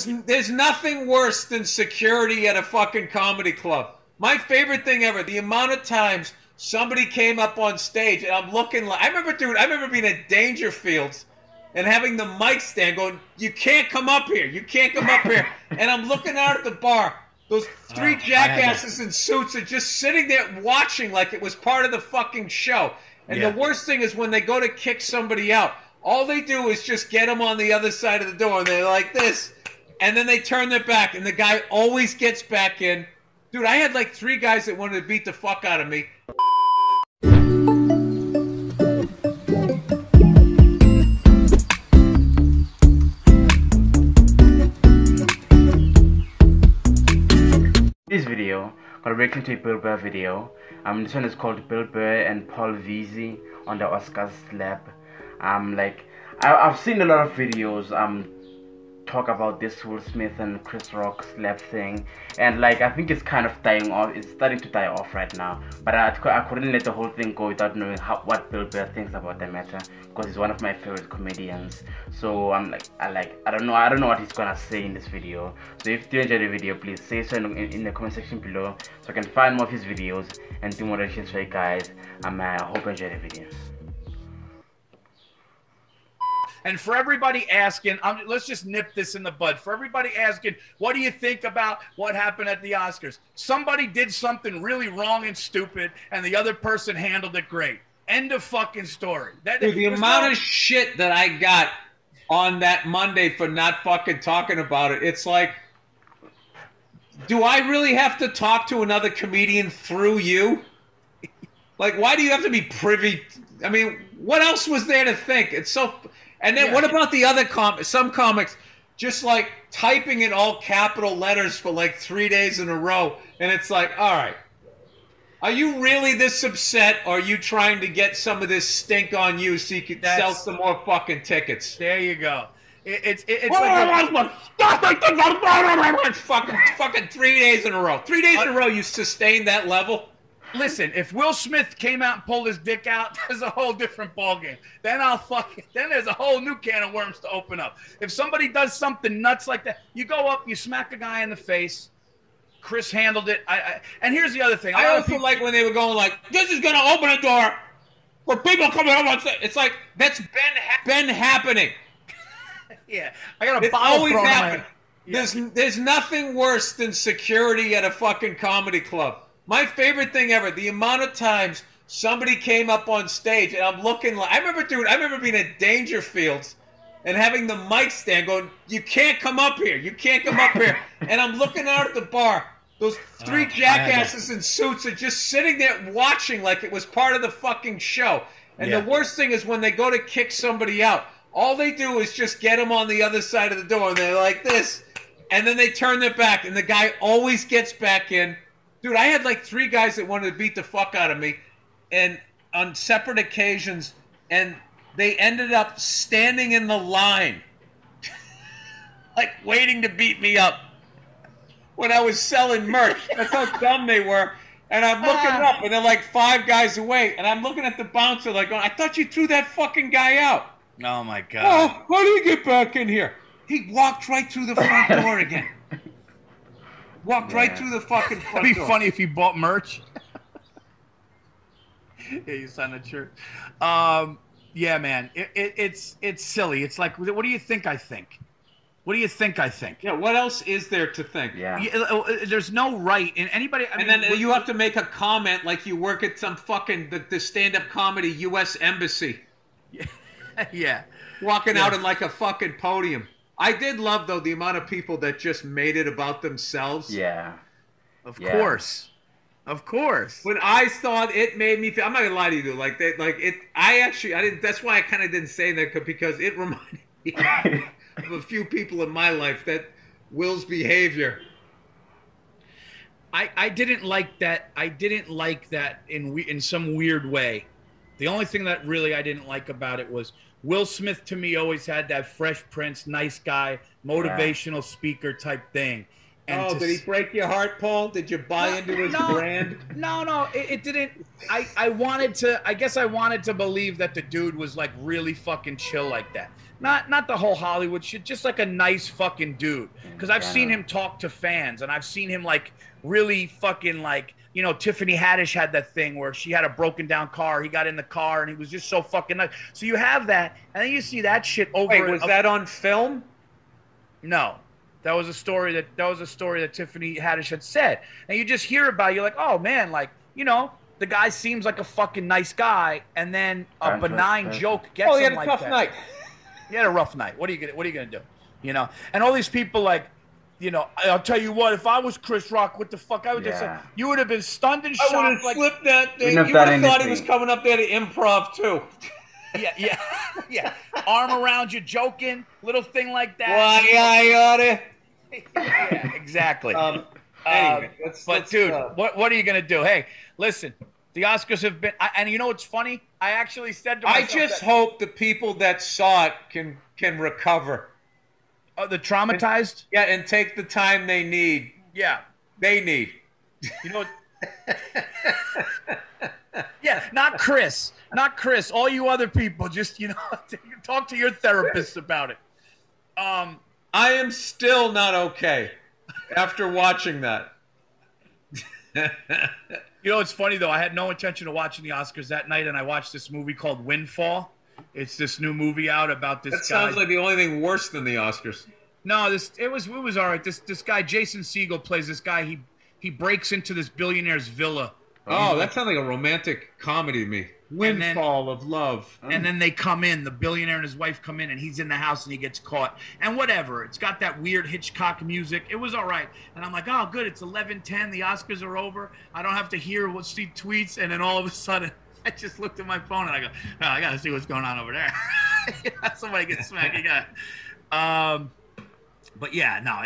There's nothing worse than security at a fucking comedy club. My favorite thing ever, the amount of times somebody came up on stage and I'm looking like, I remember being at Dangerfields and having the mic stand going, you can't come up here, you can't come up here. And I'm looking out at the bar. Those three jackasses in suits are just sitting there watching like it was part of the fucking show. And the worst thing is when they go to kick somebody out, all they do is just get them on the other side of the door and they're like this. And then they turn their back, and the guy always gets back in. Dude, I had like 3 guys that wanted to beat the fuck out of me. This video, gonna react to a Bill Burr video. This one is called Bill Burr and Paul Virzi on the Oscars slap. I've seen a lot of videos talk about this Will Smith and Chris Rock slap thing, and I think it's kind of dying off. It's starting to die off right now, but I couldn't let the whole thing go without knowing what Bill Burr thinks about the matter, because he's one of my favorite comedians. So I don't know what he's gonna say in this video. So if you enjoy the video, please say so in the comment section below so I can find more of his videos and do more reactions for you guys. I hope you enjoy the video. And for everybody asking, let's just nip this in the bud. For everybody asking, what do you think about what happened at the Oscars? Somebody did something really wrong and stupid, and the other person handled it great. End of fucking story. Dude, the amount of shit that I got on that Monday for not fucking talking about it, it's like, do I really have to talk to another comedian through you? Like, why do you have to be privy? I mean, what else was there to think? It's so... And then what about the other some comics just like typing in all capital letters for like 3 days in a row, and it's like, all right, are you really this upset, or are you trying to get some of this stink on you so you can sell some more fucking tickets? There you go. It's fucking 3 days in a row. 3 days in a row you sustain that level? Listen, if Will Smith came out and pulled his dick out, there's a whole different ballgame. Then then there's a whole new can of worms to open up. If somebody does something nuts like that, you go up, you smack a guy in the face. Chris handled it. And here's the other thing. I also like when they were going like, this is going to open a door for people coming up on stage. It's like, that's been happening. Yeah. I got a it's bottle always thrown happened. Yeah. There's nothing worse than security at a fucking comedy club. My favorite thing ever, the amount of times somebody came up on stage and I'm looking like, I remember being at Dangerfields and having the mic stand going, you can't come up here, you can't come up here. And I'm looking out at the bar. Those 3 jackasses in suits are just sitting there watching like it was part of the fucking show. And the worst thing is when they go to kick somebody out, all they do is just get them on the other side of the door and they're like this. And then they turn their back and the guy always gets back in. Dude, I had like 3 guys that wanted to beat the fuck out of me, and on separate occasions, and they ended up standing in the line, like waiting to beat me up when I was selling merch. That's how dumb they were. And I'm looking up, and they're like 5 guys away, and I'm looking at the bouncer like, I thought you threw that fucking guy out. Oh, my God. Oh, how did he get back in here? He walked right through the front door again. Walked right through the fucking front door. It'd be funny if he bought merch. Yeah, you signed a shirt. Yeah, man. It's silly. It's like, what do you think I think? What do you think I think? Yeah, what else is there to think? Yeah. There's no right in anybody. I mean, then you have to make a comment like you work at some fucking the stand-up comedy U.S. Embassy. Yeah. Walking out in like a fucking podium. I did love, though, the amount of people that just made it about themselves. Yeah. Of course. Of course. When I saw it, it made me feel, I'm not going to lie to you, dude. Like, I didn't, that's why I kind of didn't say that, because it reminded me of a few people in my life that Will's behavior. I didn't like that. I didn't like that in some weird way. The only thing that really I didn't like about it was Will Smith, to me, always had that Fresh Prince, nice guy, motivational speaker type thing. And Oh, did he break your heart, Paul? Did you buy into his brand? No, it didn't. I guess I wanted to believe that the dude was like really fucking chill like that. Not the whole Hollywood shit, just like a nice fucking dude. Because I've seen him talk to fans, and I've seen him like really fucking like, you know, Tiffany Haddish had that thing where she had a broken down car. He got in the car and he was just so fucking nice. So you have that, and then you see that shit over. Wait, was that on film? No. That was a story that Tiffany Haddish had said. And you just hear about it, you're like, oh man, like, you know, the guy seems like a fucking nice guy, and then a benign joke gets him like that. Oh, he had a tough night. He had a rough night. What are you gonna do? You know? And all these people like, you know, I'll tell you what, if I was Chris Rock, what the fuck I would just say? You would have been stunned and shocked. I would have like, flipped that thing. You would have thought he was coming up there to improv too. Yeah. Arm around you, joking, little thing like that. Why I oughta. Yeah, exactly. Anyway, dude, what are you gonna do? Hey, listen, the Oscars have been, and you know what's funny? I actually said to myself, I just hope the people that saw it can recover. The traumatized? And take the time they need. Yeah, they need. You know. Yeah, not Chris. All you other people, just, you know, talk to your therapist about it. I am still not okay after watching that. You know, it's funny though. I had no intention of watching the Oscars that night, and I watched this movie called Windfall. It's this new movie out about this guy. That sounds like the only thing worse than the Oscars. No, it was all right. This guy Jason Segel plays this guy. He breaks into this billionaire's villa. Oh, that sounds like a romantic comedy to me. Windfall of love. And then they come in, the billionaire and his wife come in, and he's in the house and he gets caught. And whatever. It's got that weird Hitchcock music. It was all right. And I'm like, oh, good. It's 11:10. The Oscars are over. I don't have to hear see tweets. And then all of a sudden, I just looked at my phone and I go, oh, I got to see what's going on over there. Somebody gets smacked. You got But yeah, no,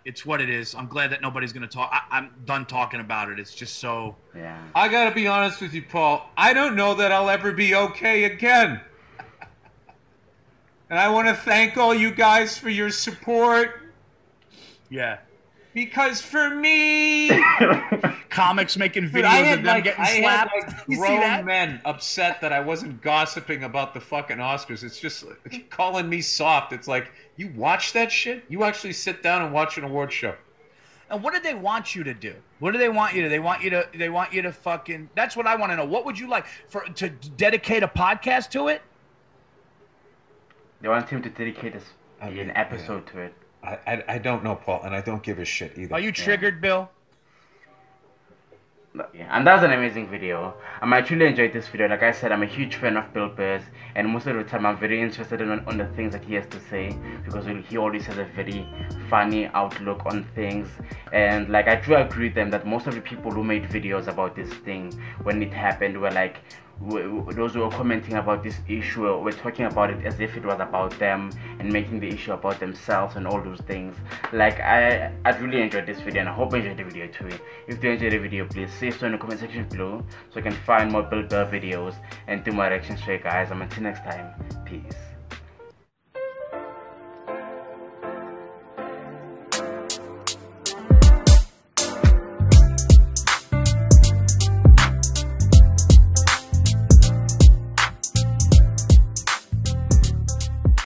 it's what it is. I'm glad that nobody's gonna talk. I'm done talking about it. It's just so. Yeah. I gotta be honest with you, Paul. I don't know that I'll ever be okay again. And I want to thank all you guys for your support. Yeah. Because for me, comics making videos of them getting slapped. I had grown men upset that I wasn't gossiping about the fucking Oscars. It's just calling me soft. It's like, you watch that shit? You actually sit down and watch an award show. And what do they want you to do? What do they want you to? They want you to fucking. That's what I want to know. What would you like to dedicate a podcast to it? They want him to dedicate an episode to it. I don't know, Paul, and I don't give a shit either. Are you triggered, Bill? Yeah, and that's an amazing video. I truly enjoyed this video. Like I said, I'm a huge fan of Bill Burr's, and most of the time I'm very interested on the things that he has to say, because he always has a very funny outlook on things. And like, I do agree with them that most of the people who made videos about this thing when it happened were like, those who were commenting about this issue were talking about it as if it was about them and making the issue about themselves and all those things. Like, I really enjoyed this video, and I hope you enjoyed the video too. If you enjoyed the video, please say so in the comment section below so I can find more Bill Burr videos and do more reactions for you guys. And until next time, peace.